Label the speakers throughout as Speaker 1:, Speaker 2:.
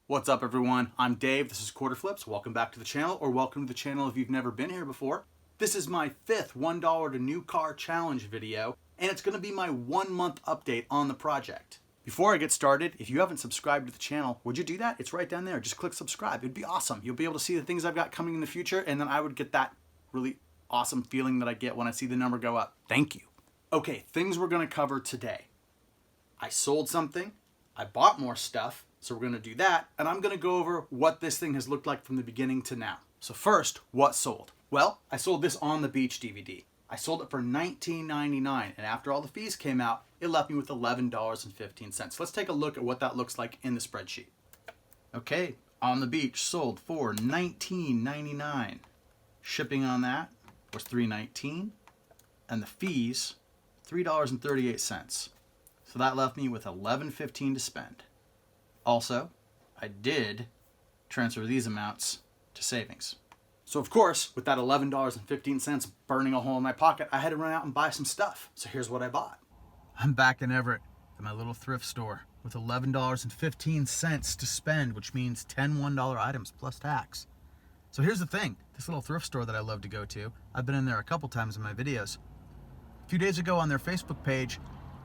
Speaker 1: What's up everyone? I'm Dave, this is Quarter Flips. Welcome back to the channel, or welcome to the channel if you've never been here before. This is my fifth $1 to new car challenge video, and it's gonna be my 1 month update on the project. Before I get started, if you haven't subscribed to the channel, would you do that? It's right down there, just click subscribe. It'd be awesome. You'll be able to see the things I've got coming in the future, and then I would get that really awesome feeling that I get when I see the number go up. Thank you. Okay, things we're gonna cover today. I sold something, I bought more stuff, so we're gonna do that, and I'm gonna go over what this thing has looked like from the beginning to now. So first, what sold? Well, I sold this On the Beach DVD. I sold it for $19.99, and after all the fees came out, it left me with $11.15. Let's take a look at what that looks like in the spreadsheet. Okay, On the Beach sold for $19.99. Shipping on that was $3.19, and the fees, $3.38. So that left me with $11.15 to spend. Also, I did transfer these amounts to savings. So of course, with that $11.15 burning a hole in my pocket, I had to run out and buy some stuff. So here's what I bought. I'm back in Everett at my little thrift store with $11.15 to spend, which means 10 $1 items plus tax. So here's the thing, this little thrift store that I love to go to, I've been in there a couple times in my videos. A few days ago on their Facebook page,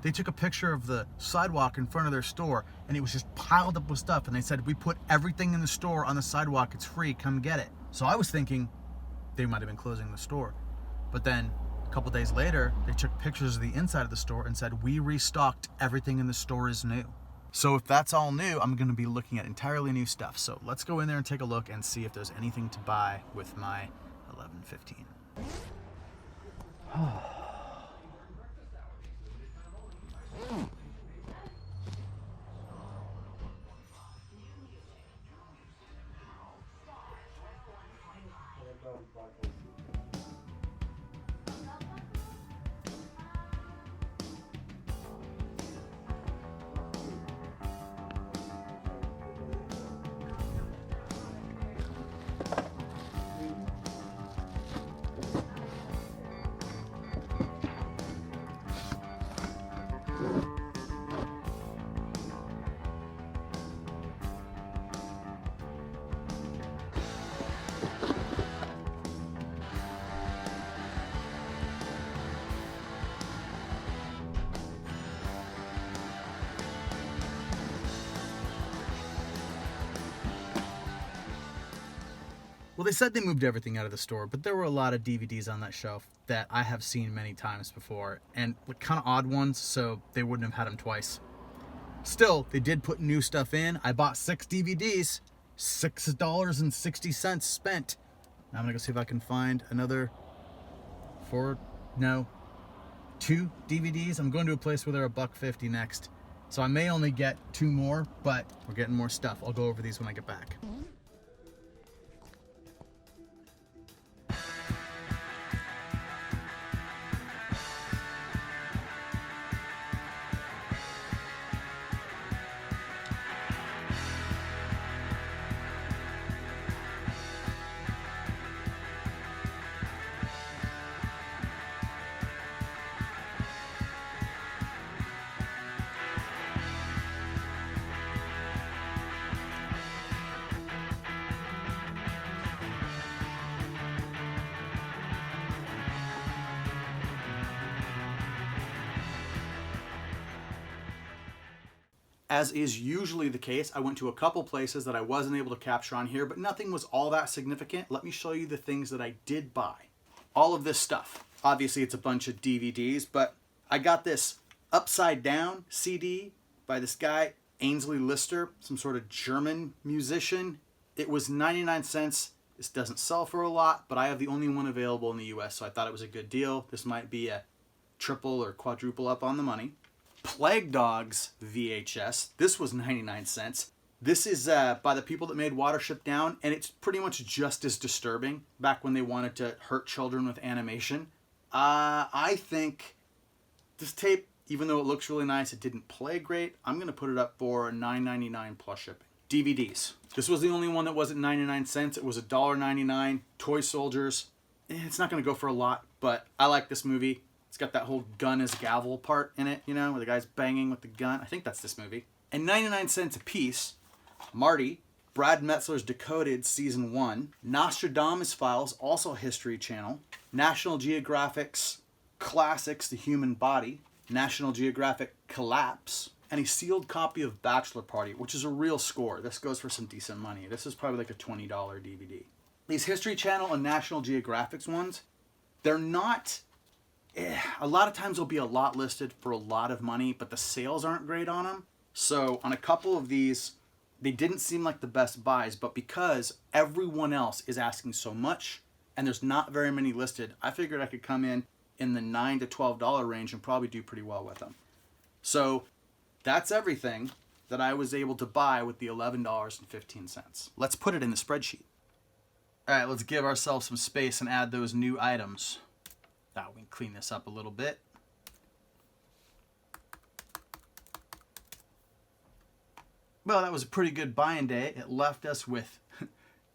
Speaker 1: they took a picture of the sidewalk in front of their store, and it was just piled up with stuff, and they said, we put everything in the store on the sidewalk, it's free, come get it. So I was thinking they might have been closing the store. But then a couple days later, they took pictures of the inside of the store and said, we restocked, everything in the store is new. So if that's all new, I'm gonna be looking at entirely new stuff. So let's go in there and take a look and see if there's anything to buy with my $11.15. Well, they said they moved everything out of the store, but there were a lot of DVDs on that shelf that I have seen many times before, and kind of odd ones, so they wouldn't have had them twice. Still, they did put new stuff in. I bought 6 DVDs, $6.60 spent. Now I'm gonna go see if I can find another 2 DVDs. I'm going to a place where they're $1.50 next. So I may only get 2 more, but we're getting more stuff. I'll go over these when I get back. As is usually the case, I went to a couple places that I wasn't able to capture on here, but nothing was all that significant. Let me show you the things that I did buy. All of this stuff. Obviously, it's a bunch of DVDs, but I got this upside down CD by this guy, Ainsley Lister, some sort of German musician. It was 99 cents. This doesn't sell for a lot, but I have the only one available in the US, so I thought it was a good deal. This might be a triple or quadruple up on the money. Plague Dogs VHS. This was 99 cents. This is by the people that made Watership Down, and it's pretty much just as disturbing back when they wanted to hurt children with animation. I think this tape, even though it looks really nice, it didn't play great. I'm going to put it up for $9.99 plus shipping. DVDs. This was the only one that wasn't 99 cents. It was $1.99. Toy Soldiers. It's not going to go for a lot, but I like this movie. It's got that whole gun as gavel part in it, you know, where the guy's banging with the gun. I think that's this movie. And 99 cents a piece, Marty Brad Metzler's Decoded Season 1, Nostradamus Files, also History Channel, National Geographic's Classics, The Human Body, National Geographic Collapse, and a sealed copy of Bachelor Party, which is a real score. This goes for some decent money. This is probably like a $20 DVD. These History Channel and National Geographic's ones, they're not... a lot of times there'll be a lot listed for a lot of money, but the sales aren't great on them. So on a couple of these, they didn't seem like the best buys, but because everyone else is asking so much and there's not very many listed, I figured I could come in the $9 to $12 range and probably do pretty well with them. So that's everything that I was able to buy with the $11.15. Let's put it in the spreadsheet. All right, let's give ourselves some space and add those new items. Now we can clean this up a little bit. Well, that was a pretty good buying day. It left us with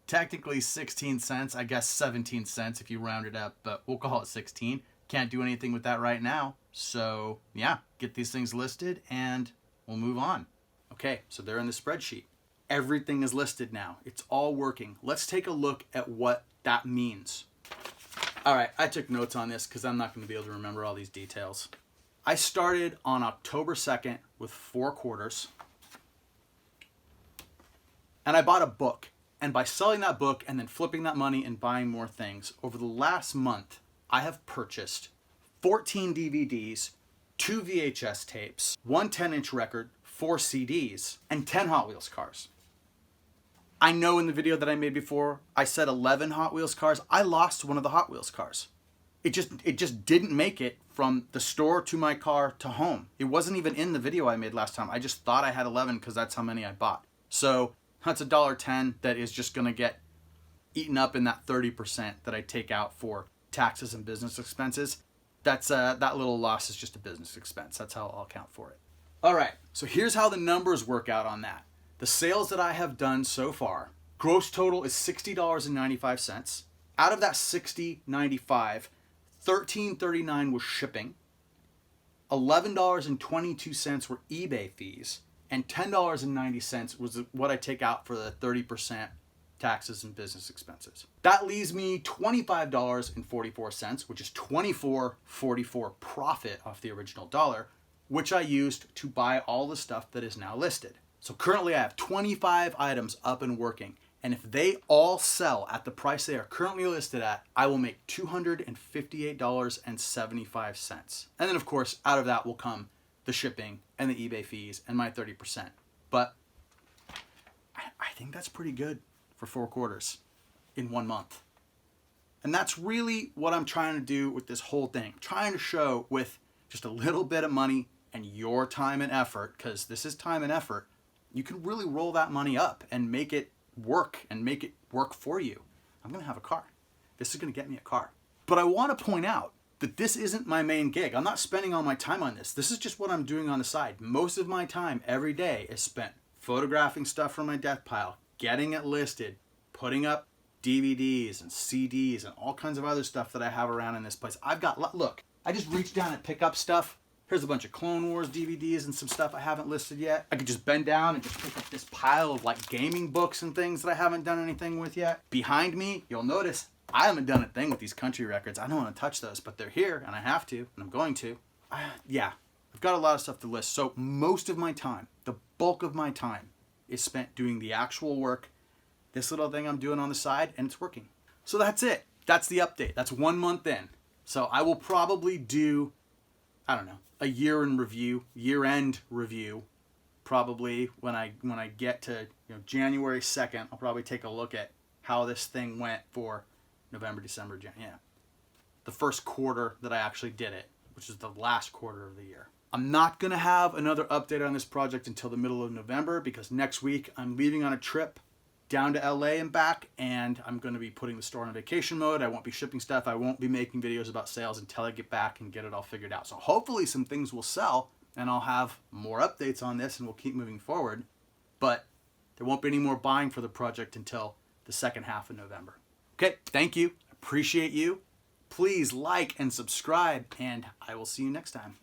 Speaker 1: technically 16 cents, I guess 17 cents if you round it up, but we'll call it 16. Can't do anything with that right now. So yeah, get these things listed and we'll move on. Okay, so they're in the spreadsheet. Everything is listed now. It's all working. Let's take a look at what that means. All right, I took notes on this because I'm not going to be able to remember all these details. I started on October 2nd with 4 quarters. And I bought a book. And by selling that book and then flipping that money and buying more things, over the last month, I have purchased 14 DVDs, 2 VHS tapes, 1 10-inch record, 4 CDs, and 10 Hot Wheels cars. I know in the video that I made before, I said 11 Hot Wheels cars. I lost one of the Hot Wheels cars. It just didn't make it from the store to my car to home. It wasn't even in the video I made last time. I just thought I had 11 because that's how many I bought. So that's $1.10 that is just going to get eaten up in that 30% that I take out for taxes and business expenses. That's that little loss is just a business expense. That's how I'll account for it. All right, so here's how the numbers work out on that. The sales that I have done so far, gross total is $60.95. Out of that $60.95, $13.39 was shipping, $11.22 were eBay fees, and $10.90 was what I take out for the 30% taxes and business expenses. That leaves me $25.44, which is $24.44 profit off the original dollar, which I used to buy all the stuff that is now listed. So currently I have 25 items up and working, and if they all sell at the price they are currently listed at, I will make $258.75. And then of course, out of that will come the shipping and the eBay fees and my 30%. But I think that's pretty good for 4 quarters in 1 month. And that's really what I'm trying to do with this whole thing. I'm trying to show with just a little bit of money and your time and effort, because this is time and effort, you can really roll that money up and make it work for you. I'm going to have a car. This is going to get me a car. But I want to point out that this isn't my main gig. I'm not spending all my time on this. This is just what I'm doing on the side. Most of my time every day is spent photographing stuff from my death pile, getting it listed, putting up DVDs and CDs and all kinds of other stuff that I have around in this place. Look, I just reached down and pick up stuff. Here's a bunch of Clone Wars DVDs and some stuff I haven't listed yet. I could just bend down and just pick up this pile of like gaming books and things that I haven't done anything with yet. Behind me, you'll notice I haven't done a thing with these country records. I don't want to touch those, but they're here and I have to, and I'm going to. Yeah, I've got a lot of stuff to list. So most of my time, the bulk of my time, is spent doing the actual work, this little thing I'm doing on the side, and it's working. So that's it. That's the update. That's 1 month in. So I will probably do, I don't know, a year-end review, probably when I get to January 2nd. I'll probably take a look at how this thing went for November, December, January. Yeah, the first quarter that I actually did it, which is the last quarter of the year. I'm not going to have another update on this project until the middle of November because next week I'm leaving on a trip down to LA and back, and I'm going to be putting the store on vacation mode. I won't be shipping stuff. I won't be making videos about sales until I get back and get it all figured out. So hopefully some things will sell and I'll have more updates on this and we'll keep moving forward. But there won't be any more buying for the project until the second half of November. Okay, thank you. Appreciate you. Please like and subscribe, and I will see you next time.